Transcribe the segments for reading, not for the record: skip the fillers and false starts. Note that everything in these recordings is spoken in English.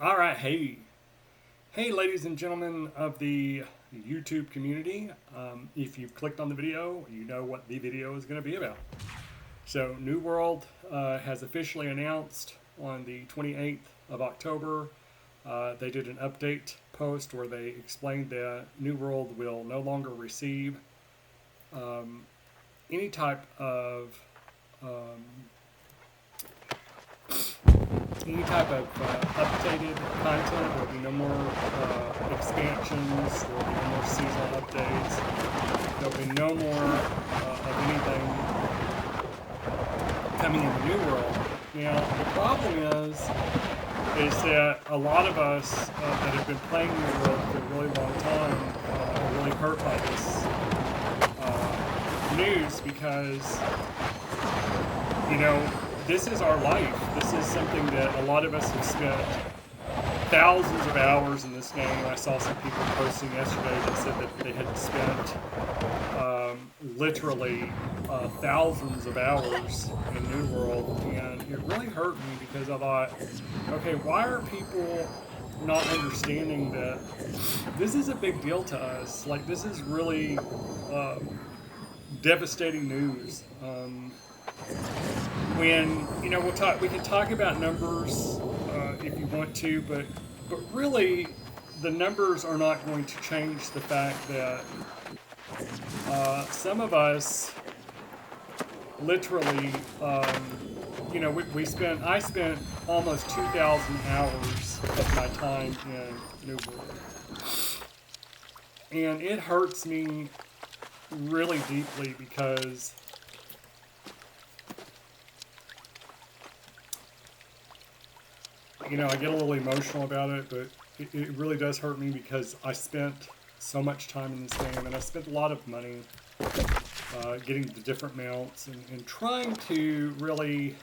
All right, hey, ladies and gentlemen of the YouTube community. If you've clicked on the video, you know what the video is going to be about. So, New World has officially announced on the 28th of October. They did an update post where they explained that New World will no longer receive any type of updated content. There'll be no more expansions. There'll be no more seasonal updates. There'll be no more of anything coming in the New World. Now, the problem is that a lot of us that have been playing New World for a really long time are really hurt by this news because, this is our life. This is something that a lot of us have spent thousands of hours in this game. I saw some people posting yesterday that said that they had spent literally thousands of hours in New World, and it really hurt me because I thought, okay, why are people not understanding that this is a big deal to us? Like, this is really devastating news. When we can talk about numbers if you want to, but really the numbers are not going to change the fact that some of us literally, I spent almost 2,000 hours of my time in New World, and it hurts me really deeply because I get a little emotional about it, but it really does hurt me because I spent so much time in this game, and I spent a lot of money getting the different mounts and trying to really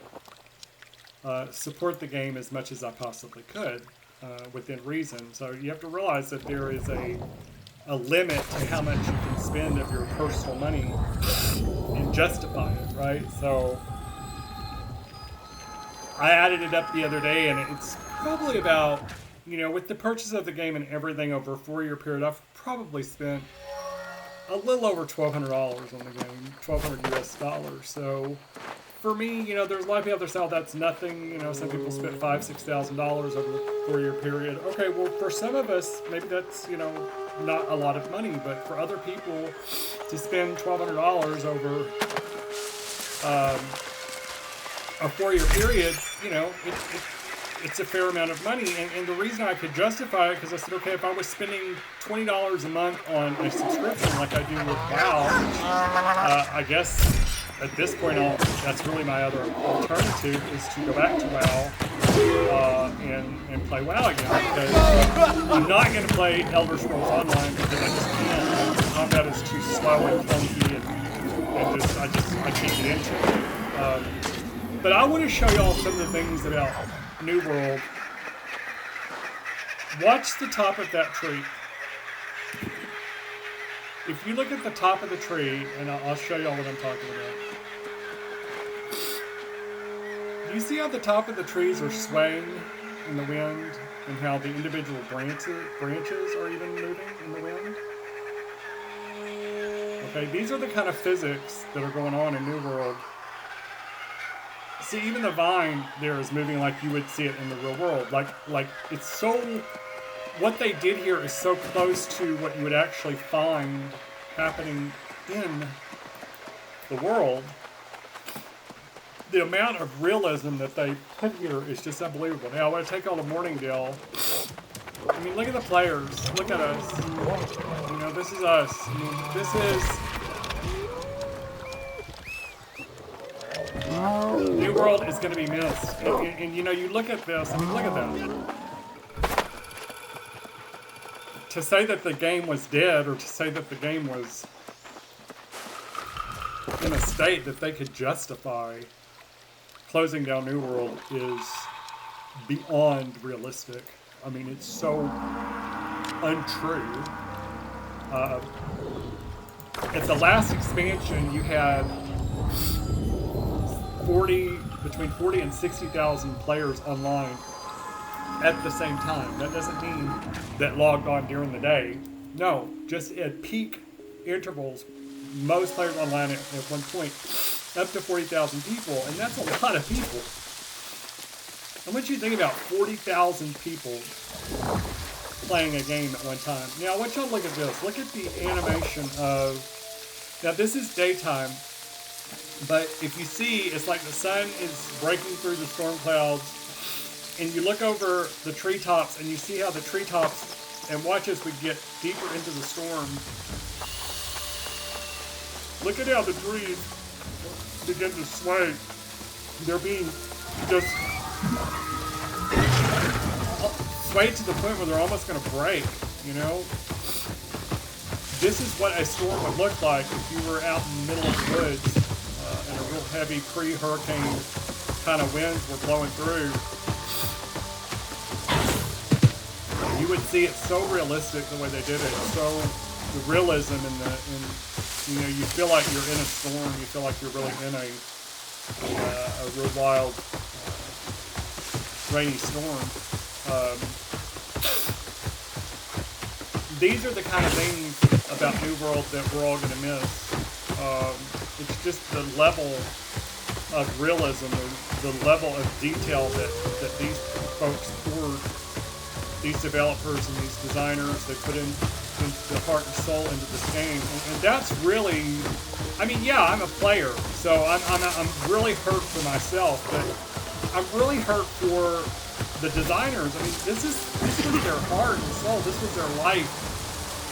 support the game as much as I possibly could within reason. So you have to realize that there is a limit to how much you can spend of your personal money and justify it, right? So I added it up the other day, and it's probably about, with the purchase of the game and everything over a 4-year period, I've probably spent a little over $1,200 on the game, $1,200 US. So for me, there's a lot of people that say, that's nothing. Some people spent $5,000, $6,000 over a 4-year period. Okay, well, for some of us, maybe that's, not a lot of money, but for other people to spend $1,200 over a 4-year period, it's a fair amount of money. And the reason I could justify it, because I said, okay, if I was spending $20 a month on a subscription like I do with WoW, I guess at this point, that's really my other alternative, is to go back to WoW and play WoW again. Because I'm not going to play Elder Scrolls Online because I just can't. The combat is too slow and clunky, and I can't get into it. But I want to show y'all some of the things about New World. Watch the top of that tree. If you look at the top of the tree, and I'll show y'all what I'm talking about. Do you see how the top of the trees are swaying in the wind, and how the individual branches are even moving in the wind? Okay, these are the kind of physics that are going on in New World. See, even the vine there is moving like you would see it in the real world. Like it's so, what they did here is so close to what you would actually find happening in the world. The amount of realism that they put here is just unbelievable. Now, I want to take all the Morningdale. I mean, look at the players. Look at us. This is us. I mean, this is... New World is going to be missed. And you look at this, I mean, look at that. To say that the game was dead, or to say that the game was in a state that they could justify closing down New World is beyond realistic. I mean, it's so untrue. At the last expansion, you had between 40 and 60,000 players online. at the same time. That doesn't mean that logged on during the day. No, just at peak intervals, most players online at one point, up to 40,000 people, and that's a lot of people. I want you to think about 40,000 people playing a game at one time. Now, I want you to look at this. Look at the animation of, now this is daytime, but if you see, it's like the sun is breaking through the storm clouds, and you look over the treetops, and you see how the treetops, and watch as we get deeper into the storm. Look at how the trees begin to sway. They're being just swayed to the point where they're almost going to break, you know? This is what a storm would look like if you were out in the middle of the woods and a real heavy pre-hurricane kind of winds were blowing through. You would see it so realistic the way they did it. So the realism and you know, you feel like you're in a storm. You feel like you're really in a real wild rainy storm. These are the kind of things about New World that we're all going to miss. It's just the level of realism, the level of detail that these folks poured, these developers and these designers, they put in the heart and soul into this game, and that's really, I mean, yeah, I'm a player, so I'm really hurt for myself, but I'm really hurt for the designers. I mean, this was their heart and soul. This was their life.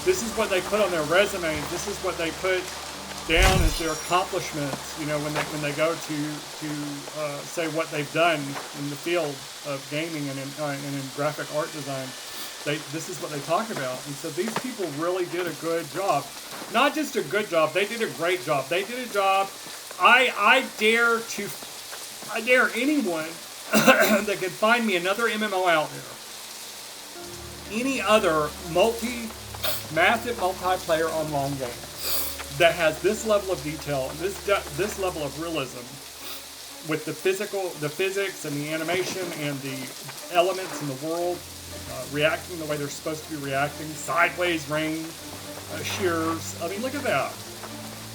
This is what they put on their resume. This is what they put down as their accomplishments. You know, when they go to say what they've done in the field of gaming and in graphic art design. This is what they talk about. And so these people really did a good job. Not just a good job, they did a great job. They did a job. I dare anyone that can find me another MMO out there, any other massive multiplayer online game that has this level of detail, this level of realism, with the physics and the animation and the elements in the world reacting the way they're supposed to be reacting, sideways rain, shears. I mean, look at that.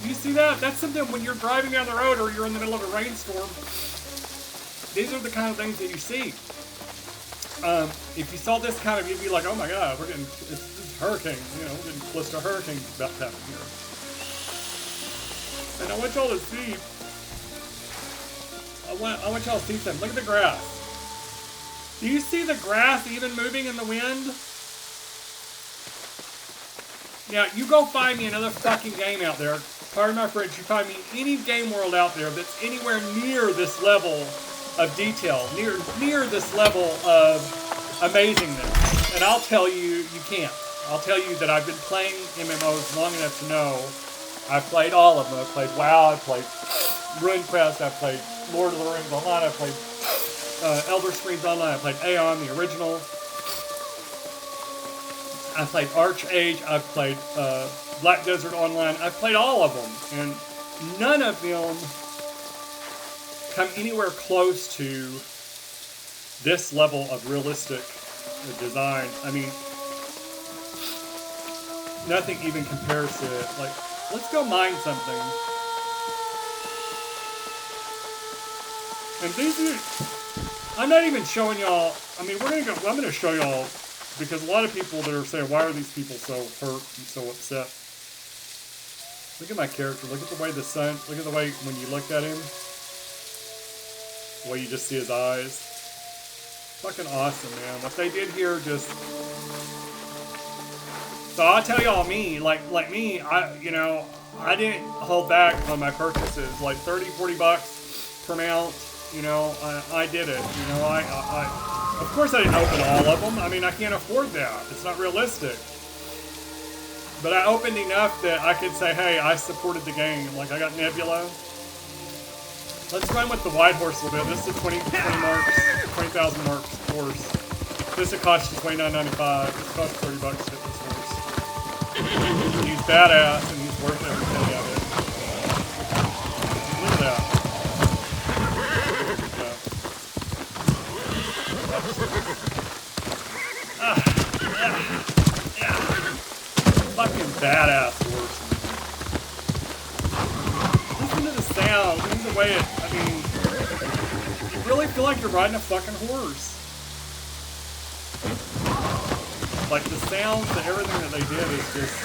You see that? That's something when you're driving down the road or you're in the middle of a rainstorm. These are the kind of things that you see. If you saw this kind of, you'd be like, oh my God, it's hurricane. You know, we're getting close to a hurricane about to happen here. And I want y'all to see, I want y'all to see something. Look at the grass. Do you see the grass even moving in the wind? Now, you go find me another fucking game out there. Pardon my French, you find me any game world out there that's anywhere near this level of detail, near this level of amazingness. And I'll tell you, you can't. I'll tell you that I've been playing MMOs long enough to know I've played all of them. I've played WoW, I've played RuneQuest, I've played Lord of the Rings Online, I've played Elder Scrolls Online, I've played Aeon, the original. I've played Archage, I've played Black Desert Online, I've played all of them. And none of them come anywhere close to this level of realistic design. I mean, nothing even compares to it. Like, let's go mine something. And these are, I'm not even showing y'all, I mean, I'm gonna show y'all, because a lot of people that are saying, why are these people so hurt and so upset? Look at my character, look at the way the sun, look at the way when you look at him, the way you just see his eyes. Fucking awesome, man. What they did here just... So I'll tell y'all like me, I didn't hold back on my purchases. Like 30, 40 bucks per mount, you know, I did it. You know, I of course I didn't open all of them. I mean, I can't afford that. It's not realistic. But I opened enough that I could say, hey, I supported the game. Like, I got Nebula. Let's run with the white horse a little bit. This is a 20,000 marks horse. This would cost you $29.95. This costs 30 bucks to get this horse. He's badass and he's worth every penny of it. Look at that. Yeah. Fucking badass horse. Listen to the sound. Listen to the way it, I mean, you really feel like you're riding a fucking horse. Like the sounds, everything that they did is just,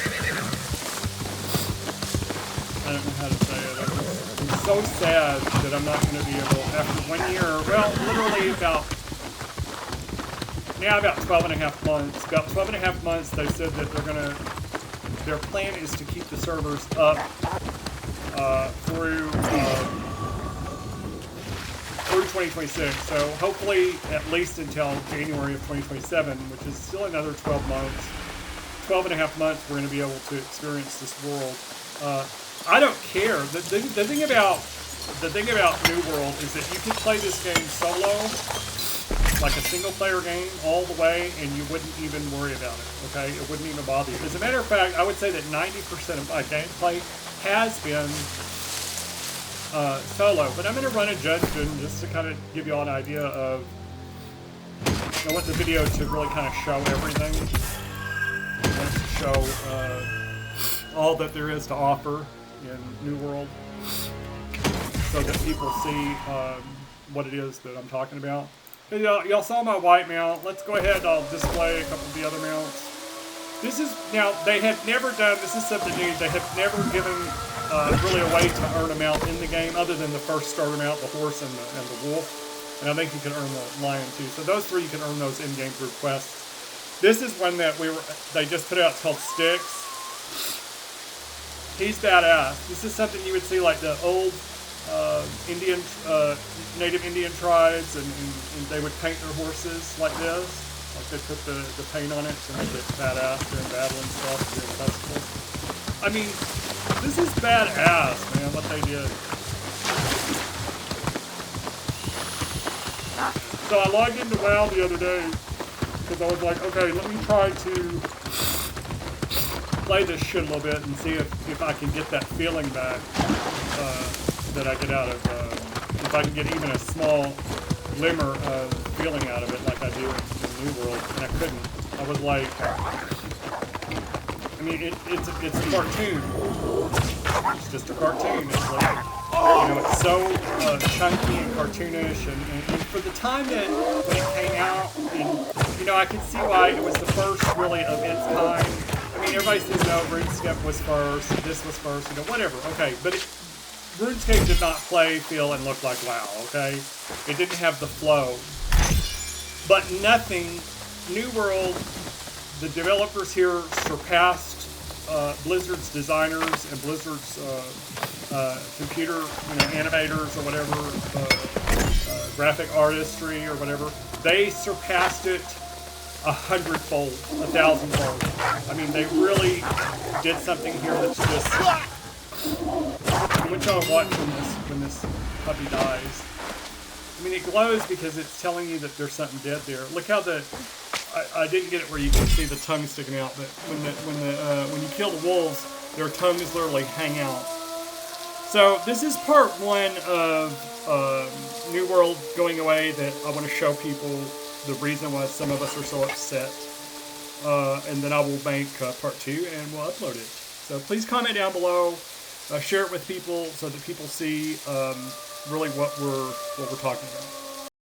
I don't know how to say it. I'm so sad that I'm not going to be able, after 1 year, well, literally about 12 and a half months. About 12 and a half months, they said that their plan is to keep the servers up through 2026. So hopefully at least until January of 2027, which is still another 12 months. 12 and a half months we're going to be able to experience this world. I don't care. The thing about New World is that you can play this game solo, like a single player game all the way, and you wouldn't even worry about it, okay? It wouldn't even bother you. As a matter of fact, I would say that 90% of my gameplay has been solo, but I'm going to run a dungeon just to kind of give you all an idea of, I want the video to really kind of show everything. I want to show all that there is to offer in New World, so that people see what it is that I'm talking about. Y'all saw my white mount. Let's go ahead and I'll display a couple of the other mounts. This is, now, they have never done, this is something new, they have never given really a way to earn a mount in the game other than the first starter mount, the horse and the wolf. And I think you can earn the lion too. So those three you can earn those in-game through quests. This is one that they just put out, it's called Styx. He's badass. This is something you would see like the old native Indian tribes, and they would paint their horses like this. Like they put the paint on it to make it badass during battle and stuff during festivals. I mean, this is badass, man, what they did. So I logged into WoW the other day because I was like, okay, let me try to play this shit a little bit and see if I can get that feeling back that I get out of, if I can get even a small glimmer of feeling out of it like I do in New World, and I couldn't. I was like, I mean, it's a cartoon. It's just a cartoon. It's like, you know, it's so chunky and cartoonish, and for the time that when it came out, and, you know, I can see why it was the first really of its kind. I mean, everybody says, no, RuneScape was first, this was first, you know, whatever, okay, but RuneScape did not play, feel, and look like WoW, okay? It didn't have the flow. But nothing, New World, the developers here surpassed Blizzard's designers and Blizzard's computer, you know, animators or whatever, graphic artistry or whatever. They surpassed it 100-fold, 1,000-fold. I mean, they really did something here that's just. I want y'all to watch when this puppy dies. I mean, it glows because it's telling you that there's something dead there. Look how I didn't get it where you can see the tongue sticking out, but when you kill the wolves, their tongues literally hang out. So this is part one of New World going away that I want to show people the reason why some of us are so upset. And then I will make part two and we'll upload it. So please comment down below. Share it with people so that people see really what we're talking about.